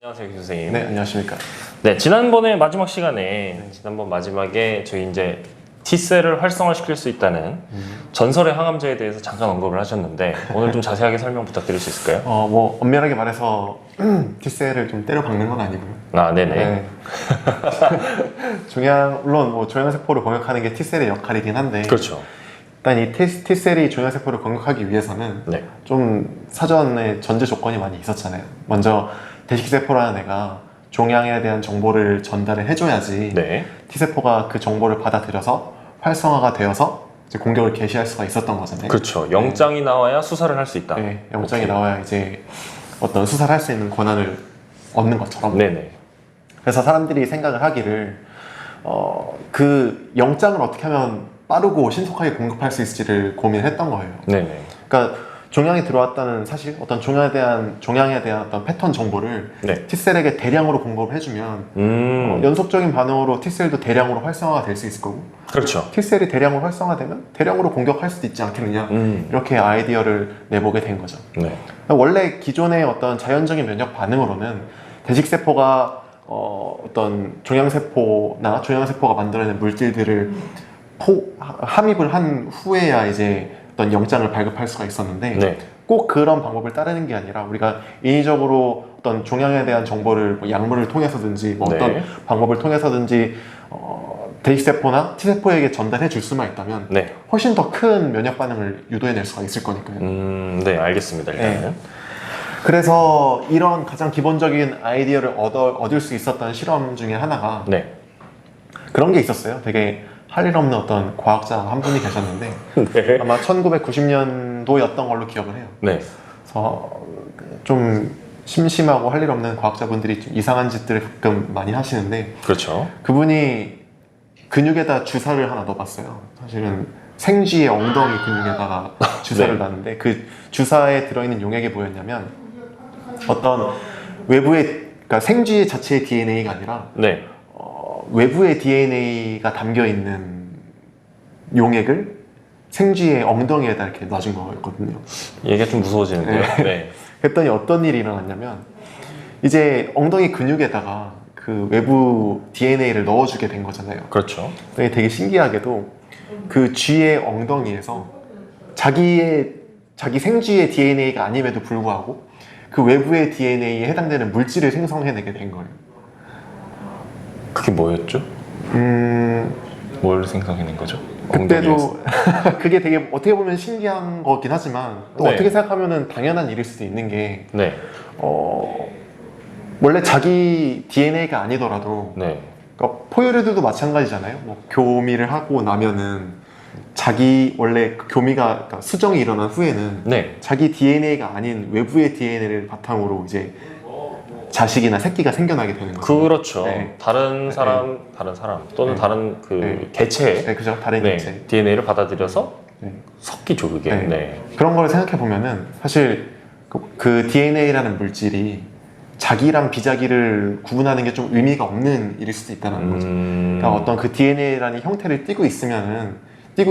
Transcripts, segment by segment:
안녕하세요, 김 선생님. 네, 안녕하십니까. 네, 지난번에 마지막 시간에 지난번 마지막에 저희 이제 T셀을 활성화시킬 수 있다는 전설의 항암제에 대해서 잠깐 언급을 하셨는데 오늘 좀 자세하게 설명 부탁드릴 수 있을까요? 뭐 엄밀하게 말해서 T셀을 좀 때려 박는 건 아니고요. 아, 네네. 네. 물론 뭐 종양세포를 공격하는 게 T셀의 역할이긴 한데 그렇죠. 일단 이 T셀이 종양세포를 공격하기 위해서는 네. 좀 사전에 전제 조건이 많이 있었잖아요. 먼저 대식세포라는 애가 종양에 대한 정보를 전달을 해줘야지 네. T세포가 그 정보를 받아들여서 활성화가 되어서 이제 공격을 개시할 수가 있었던 거잖아요. 그렇죠. 영장이 나와야 수사를 할 수 있다. 네, 영장이 오케이. 나와야 이제 어떤 수사를 할 수 있는 권한을 얻는 것처럼. 네네. 그래서 사람들이 생각을 하기를 그 영장을 어떻게 하면 빠르고 신속하게 공급할 수 있을지를 고민했던 거예요. 네네. 그러니까 종양이 들어왔다는 사실, 어떤 종양에 대한 어떤 패턴 정보를 네. T셀에게 대량으로 공급을 해주면 연속적인 반응으로 T셀도 대량으로 활성화가 될 수 있을 거고, 그렇죠. T셀이 대량으로 활성화되면 대량으로 공격할 수도 있지 않겠느냐, 이렇게 아이디어를 내보게 된 거죠. 네. 원래 기존의 어떤 자연적인 면역 반응으로는 대식세포가 어떤 종양세포나 종양세포가 만들어낸 물질들을 함입을 한 후에야 이제 어떤 영장을 발급할 수가 있었는데, 네. 꼭 그런 방법을 따르는 게 아니라 우리가 인위적으로 어떤 종양에 대한 정보를 뭐 약물을 통해서든지 뭐 어떤 네. 방법을 통해서든지 대식세포나 T세포에게 전달해 줄 수만 있다면 네. 훨씬 더 큰 면역 반응을 유도해낼 수가 있을 거니까요. 네, 알겠습니다. 일단은. 네. 그래서 이런 가장 기본적인 아이디어를 얻을 수 있었던 실험 중에 하나가 네. 그런 게 있었어요. 되게 할 일 없는 어떤 과학자 한 분이 계셨는데 네. 아마 1990년도였던 걸로 기억을 해요. 네. 그래서 좀 심심하고 할 일 없는 과학자분들이 좀 이상한 짓들을 가끔 많이 하시는데, 그렇죠. 그분이 근육에다 주사를 하나 넣어봤어요. 사실은 생쥐의 엉덩이 근육에다가 주사를 네. 놨는데 그 주사에 들어있는 용액이 뭐였냐면 어떤 외부의, 그러니까 생쥐 자체의 DNA가 아니라 네. 외부의 DNA가 담겨있는 용액을 생쥐의 엉덩이에다 이렇게 놔준 거였거든요. 얘기가 좀 무서워지는데요. 네. 네. 그랬더니 어떤 일이 일어났냐면 이제 엉덩이 근육에다가 그 외부 DNA를 넣어주게 된 거잖아요. 그렇죠. 되게 신기하게도 그 쥐의 엉덩이에서 자기 생쥐의 DNA가 아님에도 불구하고 그 외부의 DNA에 해당되는 물질을 생성해내게 된 거예요. 그게 뭐였죠? 뭘 생성해낸 거죠? 엉덩이에서. 그때도 그게 되게 어떻게 보면 신기한 거긴 하지만 또 네. 어떻게 생각하면 당연한 일일 수도 있는 게 네. 원래 자기 DNA가 아니더라도 네. 그러니까 포유류들도 마찬가지잖아요. 뭐 교미를 하고 나면은 자기 원래 그 교미가, 그러니까 수정이 일어난 후에는 네. 자기 DNA가 아닌 외부의 DNA를 바탕으로 이제 자식이나 새끼가 생겨나게 되는 거죠. 그렇죠. 네. 다른 사람 또는 네. 다른 그 네. 개체의 네, 그죠. 다른 네, 개체. DNA를 받아들여서 네. 섞이죠, 그게. 네. 네. 그런 걸 생각해 보면은 사실 그 DNA라는 물질이 자기랑 비자기를 구분하는 게 좀 의미가 없는 일일 수도 있다는 거죠. 그러니까 어떤 그 DNA라는 형태를 띠고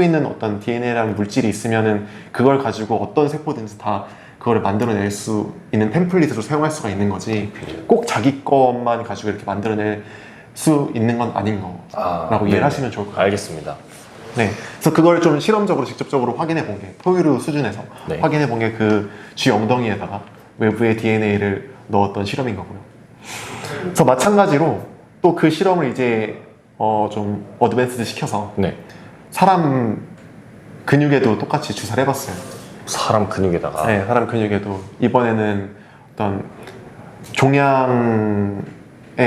있는 어떤 DNA라는 물질이 있으면은 그걸 가지고 어떤 세포든지 다 그거를 만들어낼 수 있는 템플릿으로 사용할 수가 있는 거지, 꼭 자기 것만 가지고 이렇게 만들어낼 수 있는 건 아닌 거라고 이해를 하시면 좋을 것 같아요. 알겠습니다. 네, 그래서 그걸 좀 실험적으로 직접적으로 확인해 본 게, 포유류 수준에서 네. 확인해 본 게 그 쥐 엉덩이에다가 외부의 DNA를 넣었던 실험인 거고요. 그래서 마찬가지로 또 그 실험을 이제 좀 어드밴스드 시켜서 네. 사람 근육에도 똑같이 주사를 해봤어요. 사람 근육에다가. 네, 사람 근육에도 이번에는 어떤 종양의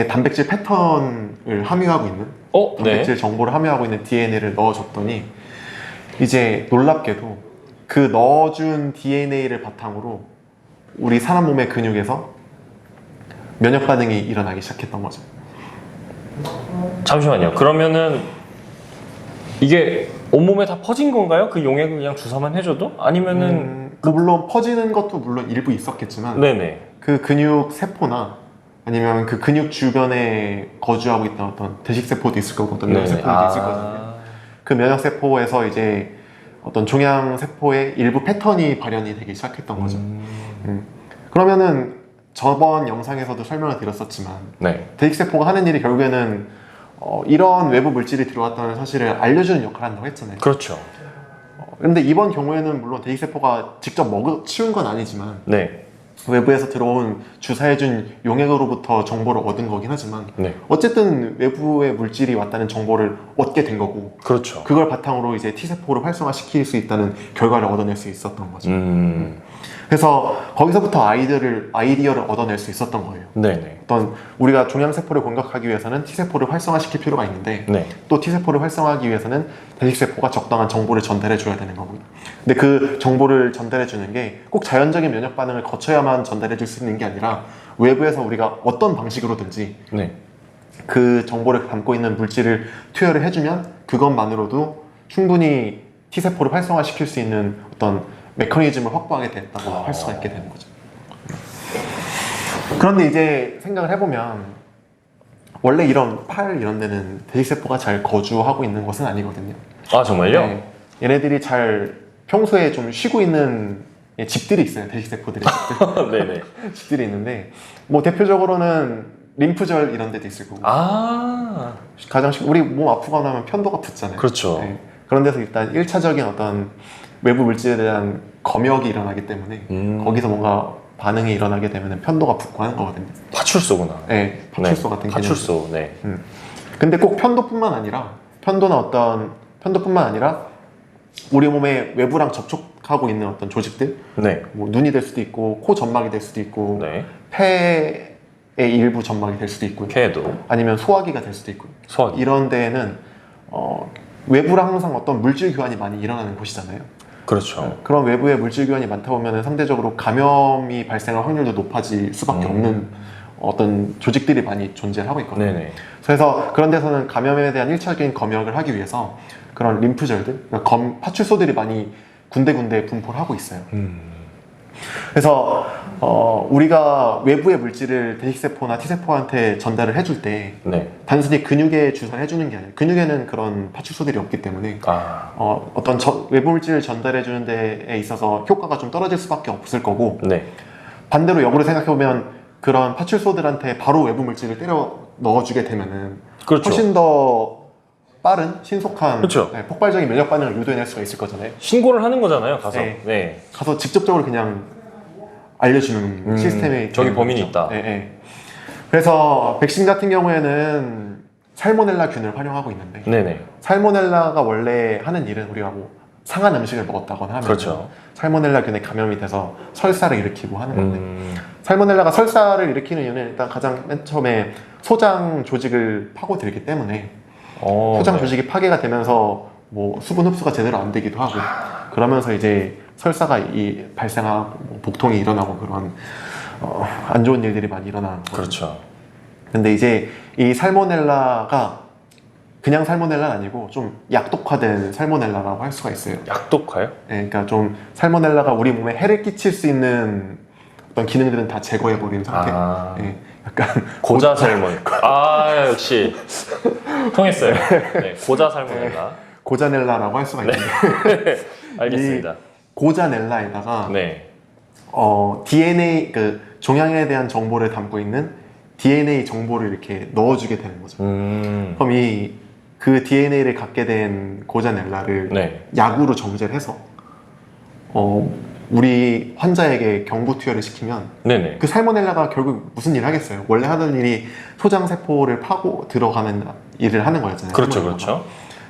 단백질 패턴을 함유하고 있는 단백질 정보를 함유하고 있는 DNA를 넣어줬더니 이제 놀랍게도 그 넣어준 DNA를 바탕으로 우리 사람 몸의 근육에서 면역 반응이 일어나기 시작했던 거죠. 잠시만요. 그러면은 이게 온몸에 다 퍼진 건가요? 그 용액을 그냥 주사만 해줘도? 아니면은 뭐 물론 퍼지는 것도 물론 일부 있었겠지만 네네. 그 근육 세포나 아니면 그 근육 주변에 거주하고 있던 어떤 대식세포도 있을 거고 어떤 면역세포도 있을 거거든요. 그 면역세포에서 이제 어떤 종양세포의 일부 패턴이 발현이 되기 시작했던 거죠. 그러면은 저번 영상에서도 설명을 드렸었지만 네. 대익세포가 하는 일이 결국에는 이런 외부 물질이 들어왔다는 사실을 알려주는 역할을 한다고 했잖아요. 그렇죠. 근데 이번 경우에는 물론 대익세포가 직접 치운 건 아니지만 네. 외부에서 들어온 주사해준 용액으로부터 정보를 얻은 거긴 하지만 네. 어쨌든 외부의 물질이 왔다는 정보를 얻게 된 거고 그렇죠. 그걸 바탕으로 이제 T세포를 활성화시킬 수 있다는 결과를 얻어낼 수 있었던 거죠. 그래서 거기서부터 아이디어를 얻어낼 수 있었던 거예요. 네네. 어떤 우리가 종양세포를 공격하기 위해서는 T세포를 활성화시킬 필요가 있는데 네. 또 T세포를 활성화하기 위해서는 대식세포가 적당한 정보를 전달해 줘야 되는 거고요. 근데 그 정보를 전달해 주는 게 꼭 자연적인 면역 반응을 거쳐야만 전달해 줄 수 있는 게 아니라 외부에서 우리가 어떤 방식으로든지 네. 그 정보를 담고 있는 물질을 투여를 해주면 그것만으로도 충분히 T세포를 활성화시킬 수 있는 어떤 메커니즘을 확보하게 됐다고 할 수가 있게 되는 거죠. 그런데 이제 생각을 해보면 원래 이런 이런 데는 대식세포가 잘 거주하고 있는 곳은 아니거든요. 아 정말요? 네. 얘네들이 잘 평소에 좀 쉬고 있는 집들이 있어요. 대식세포들의 집들. 네네. 집들이 있는데 뭐 대표적으로는 림프절 이런 데도 있을 거고 아 가장 우리 몸 아프거나 하면 편도가 붓잖아요. 그렇죠. 네. 그런 데서 일단 1차적인 어떤 외부 물질에 대한 검역이 일어나기 때문에 거기서 뭔가 반응이 일어나게 되면 편도가 붓고 하는 거거든요. 파출소구나. 네, 파출소 같은 개념. 파출소. 네. 근데 꼭 편도뿐만 아니라 편도뿐만 아니라 우리 몸의 외부랑 접촉하고 있는 어떤 조직들, 네. 뭐 눈이 될 수도 있고 코 점막이 될 수도 있고 네. 폐의 일부 점막이 될 수도 있고요. 폐도. 아니면 소화기가 될 수도 있고요. 소화기. 이런 데에는 외부랑 항상 어떤 물질 교환이 많이 일어나는 곳이잖아요. 그렇죠. 그런 외부의 물질 교환이 많다 보면 상대적으로 감염이 발생할 확률도 높아질 수밖에 없는 어떤 조직들이 많이 존재하고 있거든요. 네네. 그래서 그런 데서는 감염에 대한 1차적인 검역을 하기 위해서 그런 림프절들, 그러니까 파출소들이 많이 군데군데 분포를 하고 있어요. 그래서 우리가 외부의 물질을 대식세포나 T세포한테 전달을 해줄 때 네. 단순히 근육에 주사를 해주는 게 아니에요. 근육에는 그런 파출소들이 없기 때문에 어떤 외부 물질을 전달해 주는 데에 있어서 효과가 좀 떨어질 수밖에 없을 거고 네. 반대로 역으로 생각해보면 그런 파출소들한테 바로 외부 물질을 때려 넣어주게 되면은 그렇죠. 훨씬 더 빠른, 신속한 그렇죠. 네, 폭발적인 면역 반응을 유도해낼 수가 있을 거잖아요. 신고를 하는 거잖아요, 가서. 네. 네. 가서 직접적으로 그냥 알려주는 시스템이 저기 되는 범인이 거죠. 있다. 네, 네. 그래서 백신 같은 경우에는 살모넬라균을 활용하고 있는데 네네. 살모넬라가 원래 하는 일은 우리가 뭐 상한 음식을 먹었다거나 하면 그렇죠. 살모넬라균에 감염이 돼서 설사를 일으키고 하는 건데 살모넬라가 설사를 일으키는 이유는 일단 가장 맨 처음에 소장 조직을 파고들기 때문에 소장 네. 조직이 파괴가 되면서 뭐 수분 흡수가 제대로 안 되기도 하고 그러면서 이제 설사가 발생하고 뭐 복통이 일어나고 그런 안 좋은 일들이 많이 일어나는 거죠. 그렇죠. 근데 이제 이 살모넬라가 그냥 살모넬라는 아니고 좀 약독화된 살모넬라라고 할 수가 있어요. 약독화요? 네, 그러니까 좀 살모넬라가 우리 몸에 해를 끼칠 수 있는 어떤 기능들은 다 제거해버린 상태. 네, 약간 고자 살몬. 역시 통했어요. 네, 고자 살몬ella. 고자넬라라고 할 수가 있는데 알겠습니다. 이 고자넬라에다가 네. DNA 그 종양에 대한 정보를 담고 있는 DNA 정보를 이렇게 넣어주게 되는 거죠. 그럼 그 DNA를 갖게 된 고자넬라를 네. 약으로 정제를 해서 우리 환자에게 경부 투여를 시키면 네네. 그 살모넬라가 결국 무슨 일을 하겠어요? 원래 하던 일이 소장 세포를 파고 들어가는 일을 하는 거였잖아요. 그렇죠, 살모넬라가. 그렇죠.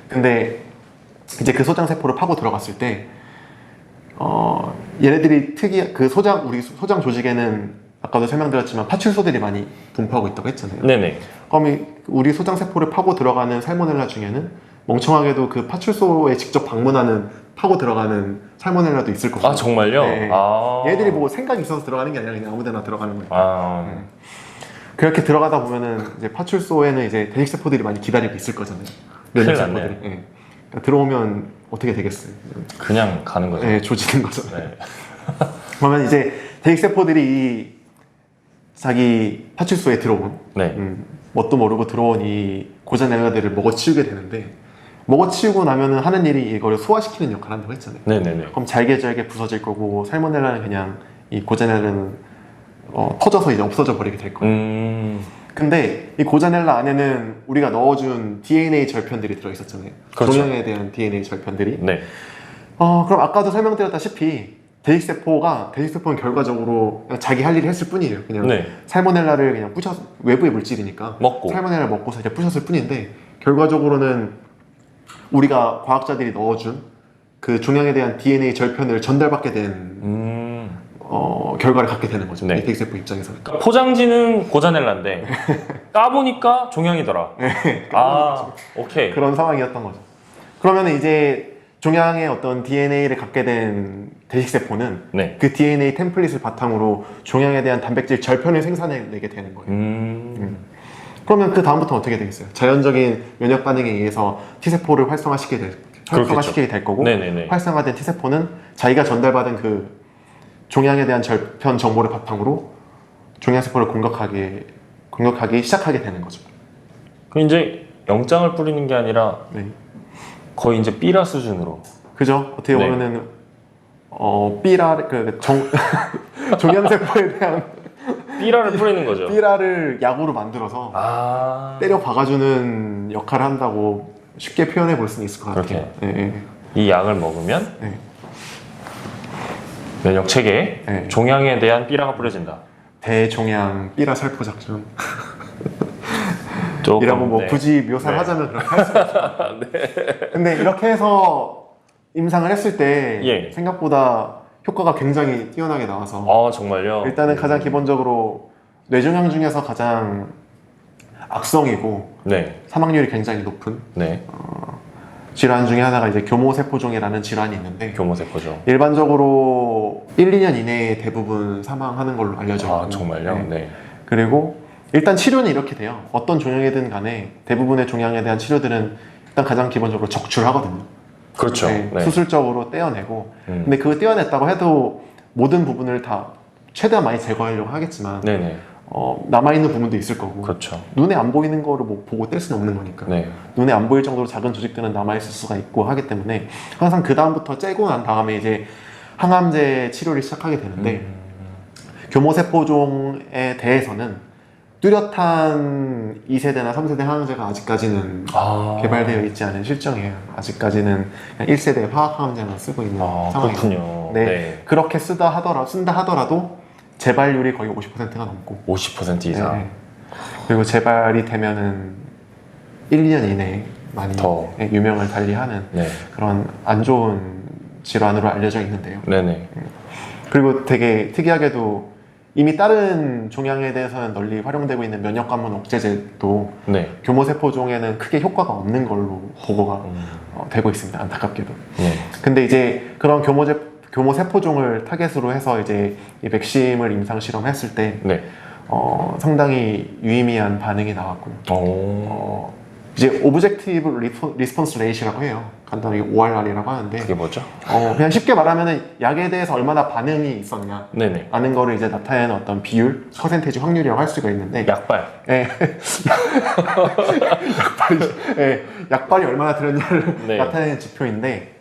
근데 이제 그 소장 세포를 파고 들어갔을 때 얘네들이 우리 소장 조직에는 아까도 설명드렸지만 파출소들이 많이 분포하고 있다고 했잖아요. 네네. 그럼 우리 소장 세포를 파고 들어가는 살모넬라 중에는 멍청하게도 그 파출소에 직접 방문하는 파고 들어가는 살모넬라도 있을 거고. 아 정말요? 네. 얘들이 뭐 생각이 있어서 들어가는 게 아니라 그냥 아무데나 들어가는 거예요. 그렇게 들어가다 보면은 이제 파출소에는 이제 대식세포들이 많이 기다리고 있을 거잖아요. 면역세포들이. 네. 그러니까 들어오면 어떻게 되겠어요? 그냥 가는 거죠. 네, 조지는 거죠. 네. 그러면 이제 대식세포들이 자기 파출소에 들어온 네. 뭣도 모르고 들어온 이 고자넬라들을 먹어치우게 되는데 먹어치우고 나면은 하는 일이 이거를 소화시키는 역할을 한다고 했잖아요. 네네네. 그럼 잘게 부서질 거고 살모넬라는 그냥 이 고자넬라는 터져서 이제 없어져 버리게 될 거예요. 근데 이 고자넬라 안에는 우리가 넣어준 DNA 절편들이 들어있었잖아요. 그렇죠. 종양에 대한 DNA 절편들이. 네. 그럼 아까도 설명드렸다시피 대식세포는 결과적으로 그냥 자기 할 일을 했을 뿐이에요. 그냥 네. 살모넬라를 그냥 외부의 물질이니까 먹고. 살모넬라를 먹고서 이제 부셨을 뿐인데, 결과적으로는 우리가 과학자들이 넣어준 그 종양에 대한 DNA 절편을 전달받게 된 결과를 갖게 되는 거죠. 네. 이 대식세포 입장에서는. 그러니까 포장지는 고자넬라인데 까보니까 종양이더라. 오케이. 그런 상황이었던 거죠. 그러면 이제 종양의 어떤 DNA를 갖게 된 대식세포는 네. 그 DNA 템플릿을 바탕으로 종양에 대한 단백질 절편을 생산해내게 되는 거예요. 그러면 그 다음부터 어떻게 되겠어요? 자연적인 면역 반응에 의해서 T세포를 활성화시키게 될 거고, 네네네. 활성화된 T세포는 자기가 전달받은 그 종양에 대한 절편 정보를 바탕으로 종양세포를 공격하기 시작하게 되는 거죠. 그럼 이제 영장을 뿌리는 게 아니라 네. 거의 이제 삐라 수준으로. 그죠? 어떻게 네. 보면은 종양세포에 대한 삐라를 뿌리는 거죠. 삐라를 약으로 만들어서 때려 박아주는 역할을 한다고 쉽게 표현해 볼 수는 있을 것 같아요. 네. 이 약을 먹으면 네. 면역 체계에 네. 종양에 대한 삐라가 뿌려진다. 대종양 삐라 살포 작전. 조금, 이라고 뭐 네. 굳이 묘사를 네. 하자면 그렇게 할 수 있죠. 근데 이렇게 해서 임상을 했을 때 예. 생각보다 효과가 굉장히 뛰어나게 나와서 정말요? 일단은 가장 기본적으로 뇌종양 중에서 가장 악성이고 네. 사망률이 굉장히 높은 네. 질환 중에 하나가 이제 교모세포종이라는 질환이 있는데, 교모세포죠. 일반적으로 1, 2년 이내에 대부분 사망하는 걸로 알려져 있고, 정말요? 네. 네. 그리고 일단 치료는 이렇게 돼요. 어떤 종양이든 간에 대부분의 종양에 대한 치료들은 일단 가장 기본적으로 적출하거든요. 그렇죠. 네, 네. 수술적으로 떼어내고, 근데 그거 떼어냈다고 해도 모든 부분을 다 최대한 많이 제거하려고 하겠지만 네네. 남아있는 부분도 있을 거고, 그렇죠. 눈에 안 보이는 거를 뭐 보고 뗄 수는 없는 거니까 네. 눈에 안 보일 정도로 작은 조직들은 남아있을 수가 있고 하기 때문에 항상 그 다음부터 째고 난 다음에 이제 항암제 치료를 시작하게 되는데, 교모세포종에 대해서는 뚜렷한 2세대나 3세대 항암제가 아직까지는 개발되어 있지 않은 실정이에요. 아직까지는 그냥 1세대 화학 항암제만 쓰고 있는 상황이에요. 그렇군요. 네. 네. 그렇게 쓴다 하더라도 재발률이 거의 50%가 넘고 50% 이상. 네. 그리고 재발이 되면은 1, 2년 이내에 많이 더. 유명을 달리하는 네. 그런 안 좋은 질환으로 알려져 있는데요. 네네. 그리고 되게 특이하게도 이미 다른 종양에 대해서는 널리 활용되고 있는 면역관문 억제제도 네. 교모세포종에는 크게 효과가 없는 걸로 보고가 되고 있습니다. 안타깝게도. 네. 근데 이제 그런 교모세포종을 타겟으로 해서 이제 이 백신을 임상 실험했을 때 네. 상당히 유의미한 반응이 나왔고요. 이제 오브젝티브 리스폰스 레이시라고 해요. 간단하게 ORR이라고 하는데, 그게 뭐죠? 그냥 쉽게 말하면은 약에 대해서 얼마나 반응이 있었냐 네네. 라는 거를 이제 나타내는 어떤 비율, 퍼센테이지 확률이라고 할 수가 있는데, 약발. 네. 약발이 얼마나 들었냐를 네. 나타내는 지표인데,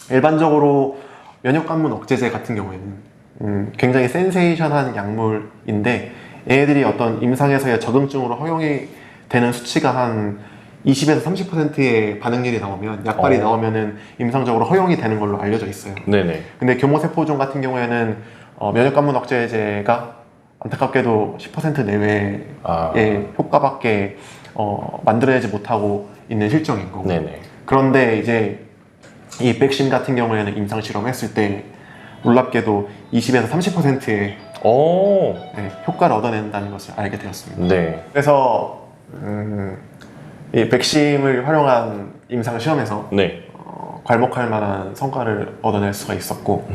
일반적으로 면역관문 억제제 같은 경우에는 굉장히 센세이션한 약물인데, 얘네들이 어떤 임상에서의 적응증으로 허용이 되는 수치가 한 20에서 30%의 반응률이 나오면, 약발이 나오면은 임상적으로 허용이 되는 걸로 알려져 있어요. 네네. 근데 교모세포종 같은 경우에는 면역관문 억제제가 안타깝게도 10% 내외의 효과밖에 만들어내지 못하고 있는 실정인 거고. 네네. 그런데 이제 이 백신 같은 경우에는 임상 실험했을 때 놀랍게도 20에서 30%의 효과를 얻어낸다는 것을 알게 되었습니다. 네. 그래서 이 백신을 활용한 임상 시험에서 네. 괄목할 만한 성과를 얻어낼 수가 있었고,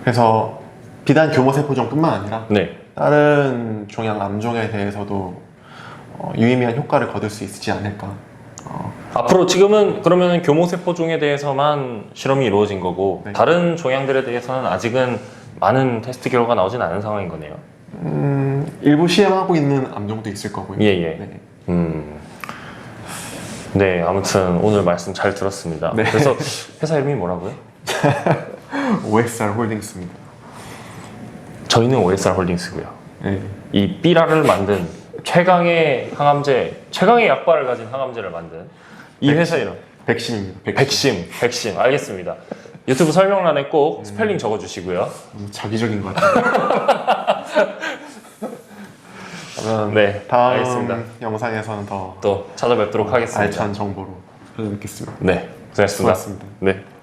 그래서 비단 교모세포종뿐만 아니라 네. 다른 종양 암종에 대해서도 유의미한 효과를 거둘 수 있지 않을까. 앞으로 지금은 그러면 교모세포종에 대해서만 실험이 이루어진 거고, 네. 다른 종양들에 대해서는 아직은 많은 테스트 결과가 나오진 않은 상황인 거네요. 일부 시행하고 있는 암종도 있을 거고요. 예. 네. 네, 아무튼 오늘 말씀 잘 들었습니다. 네. 그래서 회사 이름이 뭐라고요? OSR 홀딩스입니다. 저희는 OSR 홀딩스고요. 네. 이 삐라를 만든 최강의 항암제, 최강의 약발을 가진 항암제를 만든 이 회사 이름. 백심입니다. 백심. 알겠습니다. 유튜브 설명란에 꼭 스펠링 적어주시고요. 자기적인 것 같아요. 그러면 네, 다음 알겠습니다. 영상에서는 더 또 찾아뵙도록 하겠습니다. 알찬 정보로 찾아뵙겠습니다. 네, 고생하셨습니다. 수고하셨습니다. 네.